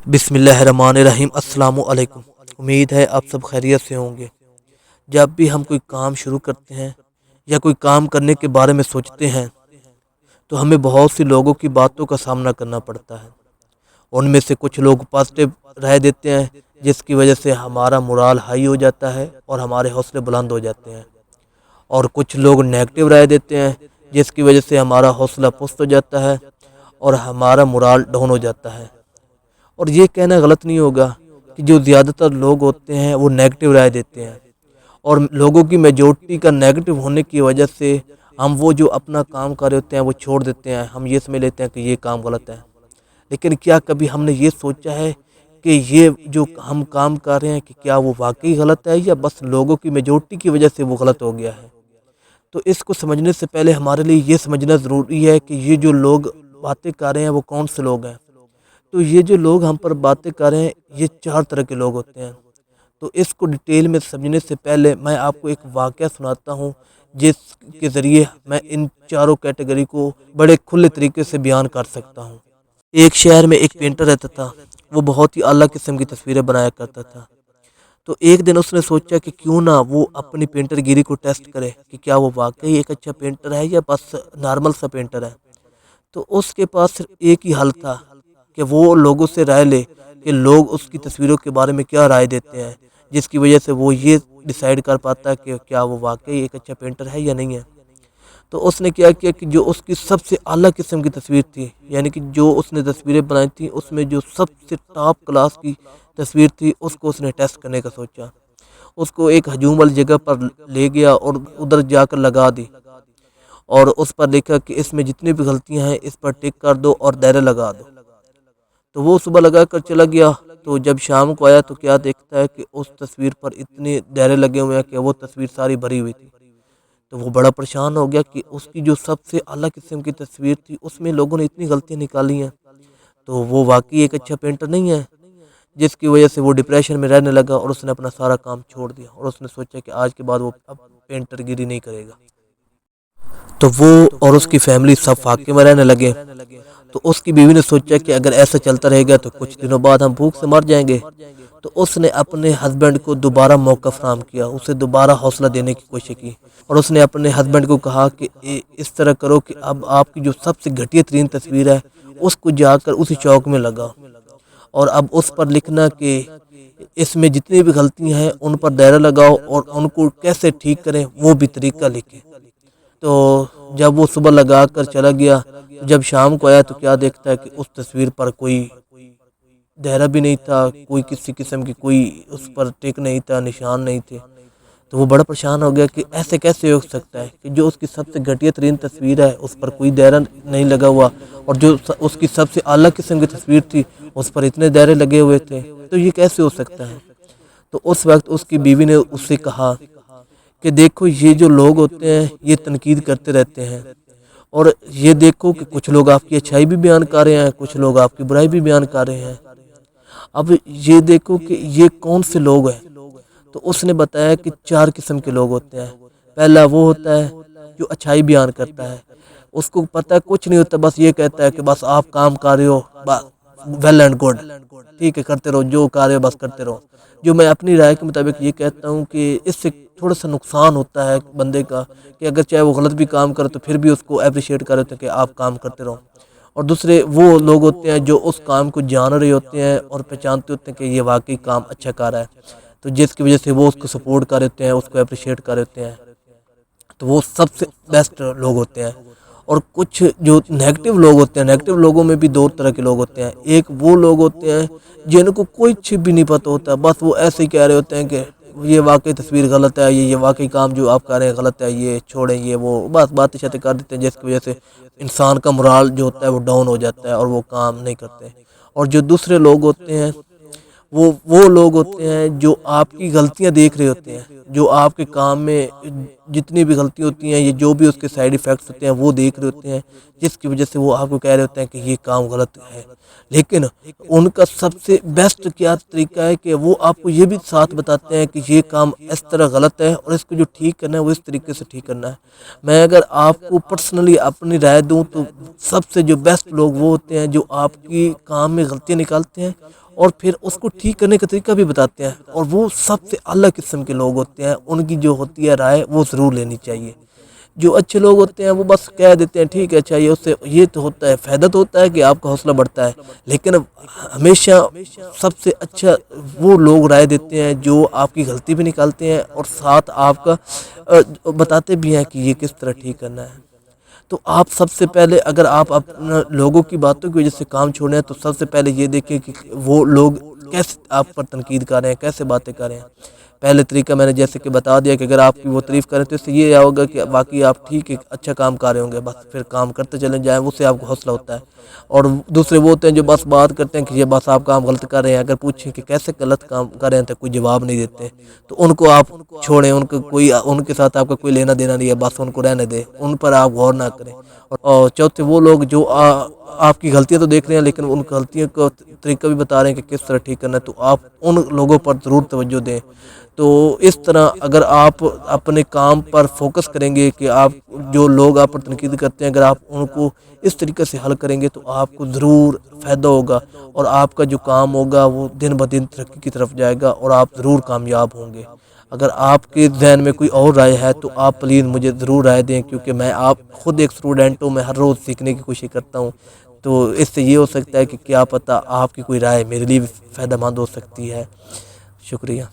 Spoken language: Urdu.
بسم اللہ الرحمن الرحیم۔ السلام علیکم۔ امید ہے آپ سب خیریت سے ہوں گے۔ جب بھی ہم کوئی کام شروع کرتے ہیں یا کوئی کام کرنے کے بارے میں سوچتے ہیں تو ہمیں بہت سی لوگوں کی باتوں کا سامنا کرنا پڑتا ہے۔ ان میں سے کچھ لوگ پازیٹیو رائے دیتے ہیں جس کی وجہ سے ہمارا مورال ہائی ہو جاتا ہے اور ہمارے حوصلے بلند ہو جاتے ہیں، اور کچھ لوگ نیگیٹو رائے دیتے ہیں جس کی وجہ سے ہمارا حوصلہ پست ہو جاتا ہے اور ہمارا مورال ڈاؤن ہو جاتا ہے۔ اور یہ کہنا غلط نہیں ہوگا کہ جو زیادہ تر لوگ ہوتے ہیں وہ نیگیٹو رائے دیتے ہیں، اور لوگوں کی میجورٹی کا نیگیٹو ہونے کی وجہ سے ہم وہ جو اپنا کام کر رہے ہوتے ہیں وہ چھوڑ دیتے ہیں۔ ہم یہ سمجھ لیتے ہیں کہ یہ کام غلط ہے، لیکن کیا کبھی ہم نے یہ سوچا ہے کہ یہ جو ہم کام کر رہے ہیں کہ کیا وہ واقعی غلط ہے یا بس لوگوں کی میجورٹی کی وجہ سے وہ غلط ہو گیا ہے؟ تو اس کو سمجھنے سے پہلے ہمارے لیے یہ سمجھنا ضروری ہے کہ یہ جو لوگ باتیں کر رہے ہیں وہ کون سے لوگ ہیں۔ تو یہ جو لوگ ہم پر باتیں کر رہے ہیں یہ 4 طرح کے لوگ ہوتے ہیں۔ تو اس کو ڈیٹیل میں سمجھنے سے پہلے میں آپ کو ایک واقعہ سناتا ہوں جس کے ذریعے میں ان چاروں کیٹیگری کو بڑے کھلے طریقے سے بیان کر سکتا ہوں۔ ایک شہر میں ایک پینٹر رہتا تھا، وہ بہت ہی اعلیٰ قسم کی تصویریں بنایا کرتا تھا۔ تو ایک دن اس نے سوچا کہ کیوں نہ وہ اپنی پینٹر گیری کو ٹیسٹ کرے کہ کیا وہ واقعی ایک اچھا پینٹر ہے یا بس نارمل سا پینٹر ہے۔ تو اس کے پاس صرف ایک ہی حل تھا کہ وہ لوگوں سے رائے لے کہ لوگ اس کی تصویروں کے بارے میں کیا رائے دیتے ہیں، جس کی وجہ سے وہ یہ ڈیسائیڈ کر پاتا ہے کہ کیا وہ واقعی ایک اچھا پینٹر ہے یا نہیں ہے۔ تو اس نے کیا کیا کہ جو اس کی سب سے اعلیٰ قسم کی تصویر تھی، یعنی کہ جو اس نے تصویریں بنائی تھیں اس میں جو سب سے ٹاپ کلاس کی تصویر تھی اس کو اس نے ٹیسٹ کرنے کا سوچا۔ اس کو ایک ہجوم والی جگہ پر لے گیا اور ادھر جا کر لگا دی، اور اس پر لکھا کہ اس میں جتنی بھی غلطیاں ہیں اس پر ٹک کر دو اور دائرہ لگا دو۔ تو وہ صبح لگا کر چلا گیا، تو جب شام کو آیا تو کیا دیکھتا ہے کہ اس تصویر پر اتنے دائرے لگے ہوئے ہیں کہ وہ تصویر ساری بھری ہوئی تھی۔ تو وہ بڑا پریشان ہو گیا کہ اس کی جو سب سے اعلیٰ قسم کی تصویر تھی اس میں لوگوں نے اتنی غلطیاں نکالی ہیں، تو وہ واقعی ایک اچھا پینٹر نہیں ہے، جس کی وجہ سے وہ ڈپریشن میں رہنے لگا اور اس نے اپنا سارا کام چھوڑ دیا، اور اس نے سوچا کہ آج کے بعد وہ اب پینٹر گیری نہیں کرے گا۔ تو وہ اور اس کی فیملی سب فاقے میں رہنے لگے۔ تو اس کی بیوی نے سوچا کہ اگر ایسا چلتا رہے گا تو کچھ دنوں بعد ہم بھوک سے مر جائیں گے۔ تو اس نے اپنے ہسبینڈ کو دوبارہ موقع فراہم کیا، اسے دوبارہ حوصلہ دینے کی کوشش کی، اور اس نے اپنے ہسبینڈ کو کہا کہ اس طرح کرو کہ اب آپ کی جو سب سے گھٹیا ترین تصویر ہے اس کو جا کر اسی چوک میں لگا، اور اب اس پر لکھنا کہ اس میں جتنی بھی غلطیاں ہیں ان پر دائرہ لگاؤ اور ان کو کیسے ٹھیک کریں وہ بھی طریقہ لکھیں۔ تو جب وہ صبح لگا کر چلا گیا، جب شام کو آیا تو کیا دیکھتا ہے کہ اس تصویر پر کوئی دائرہ بھی نہیں تھا، کوئی کسی قسم کی کوئی اس پر ٹک نہیں تھا، نشان نہیں تھے۔ تو وہ بڑا پریشان ہو گیا کہ ایسے کیسے ہو سکتا ہے کہ جو اس کی سب سے گھٹیا ترین تصویر ہے اس پر کوئی دائرہ نہیں لگا ہوا، اور جو اس کی سب سے اعلیٰ قسم کی تصویر تھی اس پر اتنے دائرے لگے ہوئے تھے، تو یہ کیسے ہو سکتا ہے؟ تو اس وقت اس کی بیوی نے اس سے کہا کہ دیکھو یہ جو لوگ ہوتے ہیں یہ تنقید کرتے رہتے ہیں، اور یہ دیکھو کہ کچھ لوگ آپ کی اچھائی بھی بیان کر رہے ہیں، کچھ لوگ آپ کی برائی بھی بیان کر رہے ہیں، اب یہ دیکھو کہ یہ کون سے لوگ ہیں۔ تو اس نے بتایا کہ 4 قسم کے لوگ ہوتے ہیں۔ پہلا وہ ہوتا ہے جو اچھائی بیان کرتا ہے، اس کو پتہ کچھ نہیں ہوتا، بس یہ کہتا ہے کہ بس آپ کام کر رہے ہو، ویل اینڈ گڈ، ٹھیک ہے کرتے رہو، جو کر رہے ہو بس کرتے رہو۔ جو میں اپنی رائے کے مطابق یہ کہتا ہوں کہ اس سے تھوڑا سا نقصان ہوتا ہے بندے کا، کہ اگر چاہے وہ غلط بھی کام کرے تو پھر بھی اس کو اپریشیٹ کرے کہ آپ کام کرتے رہو۔ اور دوسرے وہ لوگ ہوتے ہیں جو اس کام کو جان رہے ہوتے ہیں اور پہچانتے ہوتے ہیں کہ یہ واقعی کام اچھا کر رہا ہے، تو جس کی وجہ سے وہ اس کو سپورٹ کر دیتے ہیں، اس کو اپریشیٹ کر دیتے ہیں، تو وہ سب سے بیسٹ لوگ ہوتے ہیں۔ اور کچھ جو نیگیٹو لوگ ہوتے ہیں، نیگیٹو لوگوں میں بھی 2 طرح کے لوگ ہوتے ہیں۔ ایک وہ لوگ ہوتے ہیں جن کو کوئی چپ بھی نہیں پتہ ہوتا، بس وہ ایسے ہی کہہ رہے ہوتے ہیں کہ یہ واقعی تصویر غلط ہے، یہ واقعی کام جو آپ کر رہے ہیں غلط ہے، یہ چھوڑیں، یہ وہ بس باتیں شاتیں کر دیتے ہیں، جس کی وجہ سے انسان کا مورال جو ہوتا ہے وہ ڈاؤن ہو جاتا ہے اور وہ کام نہیں کرتے۔ اور جو دوسرے لوگ ہوتے ہیں وہ لوگ ہوتے ہیں جو آپ کی غلطیاں دیکھ رہے ہوتے ہیں، جو آپ کے کام میں جتنی بھی غلطی ہوتی ہیں، یہ جو بھی اس کے سائیڈ ایفیکٹس ہوتے ہیں وہ دیکھ رہے ہوتے ہیں، جس کی وجہ سے وہ آپ کو کہہ رہے ہوتے ہیں کہ یہ کام غلط ہے۔ لیکن ان کا سب سے بیسٹ کیا طریقہ ہے کہ وہ آپ کو یہ بھی ساتھ بتاتے ہیں کہ یہ کام اس طرح غلط ہے اور اس کو جو ٹھیک کرنا ہے وہ اس طریقے سے ٹھیک کرنا ہے۔ میں اگر آپ کو پرسنلی اپنی رائے دوں تو سب سے جو بیسٹ لوگ وہ ہوتے ہیں جو آپ کی کام میں غلطیاں نکالتے ہیں اور پھر اس کو ٹھیک کرنے کا طریقہ بھی بتاتے ہیں، اور وہ سب سے اعلیٰ قسم کے لوگ ہوتے ہیں۔ ان کی جو ہوتی ہے رائے وہ ضرور لینی چاہیے۔ جو اچھے لوگ ہوتے ہیں وہ بس کہہ دیتے ہیں ٹھیک ہے اچھا، یہ اس سے یہ تو ہوتا ہے، فائدہ تو ہوتا ہے کہ آپ کا حوصلہ بڑھتا ہے، لیکن ہمیشہ سب سے اچھا وہ لوگ رائے دیتے ہیں جو آپ کی غلطی بھی نکالتے ہیں اور ساتھ آپ کا بتاتے بھی ہیں کہ یہ کس طرح ٹھیک کرنا ہے۔ تو آپ سب سے پہلے اگر آپ اپنا لوگوں کی باتوں کی وجہ سے کام چھوڑیں تو سب سے پہلے یہ دیکھیں کہ وہ لوگ کیسے آپ پر تنقید کر رہے ہیں، کیسے باتیں کر رہے ہیں۔ پہلے طریقہ میں نے جیسے کہ بتا دیا کہ اگر آپ کی وہ تعریف کریں تو اس سے یہ ہوگا کہ باقی آپ ٹھیک ہے اچھا کام کر رہے ہوں گے، بس پھر کام کرتے چلے جائیں، اس سے آپ کو حوصلہ ہوتا ہے۔ اور دوسرے وہ ہوتے ہیں جو بس بات کرتے ہیں کہ یہ بس آپ کام غلط کر رہے ہیں، اگر پوچھیں کہ کیسے غلط کام کر رہے ہیں تو کوئی جواب نہیں دیتے، تو ان کو آپ چھوڑیں، ان کے ساتھ آپ کا کوئی لینا دینا نہیں ہے، بس ان کو رہنے دیں، ان پر آپ غور نہ کریں۔ اور چوتھے وہ لوگ جو آپ کی غلطیاں تو دیکھ رہے ہیں لیکن ان غلطیوں کا طریقہ بھی بتا رہے ہیں کہ کس طرح ٹھیک کرنا ہے، تو آپ ان لوگوں پر ضرور توجہ دیں۔ تو اس طرح اگر آپ اپنے کام پر فوکس کریں گے کہ آپ جو لوگ آپ پر تنقید کرتے ہیں اگر آپ ان کو اس طریقے سے حل کریں گے تو آپ کو ضرور فائدہ ہوگا، اور آپ کا جو کام ہوگا وہ دن بدن ترقی کی طرف جائے گا اور آپ ضرور کامیاب ہوں گے۔ اگر آپ کے ذہن میں کوئی اور رائے ہے تو آپ پلیز مجھے ضرور رائے دیں، کیونکہ میں آپ خود ایک اسٹوڈنٹ ہوں، میں ہر روز سیکھنے کی کوشش کرتا ہوں، تو اس سے یہ ہو سکتا ہے کہ کیا پتہ آپ کی کوئی رائے میرے لیے بھی فائدہ مند ہو سکتی ہے۔ شکریہ۔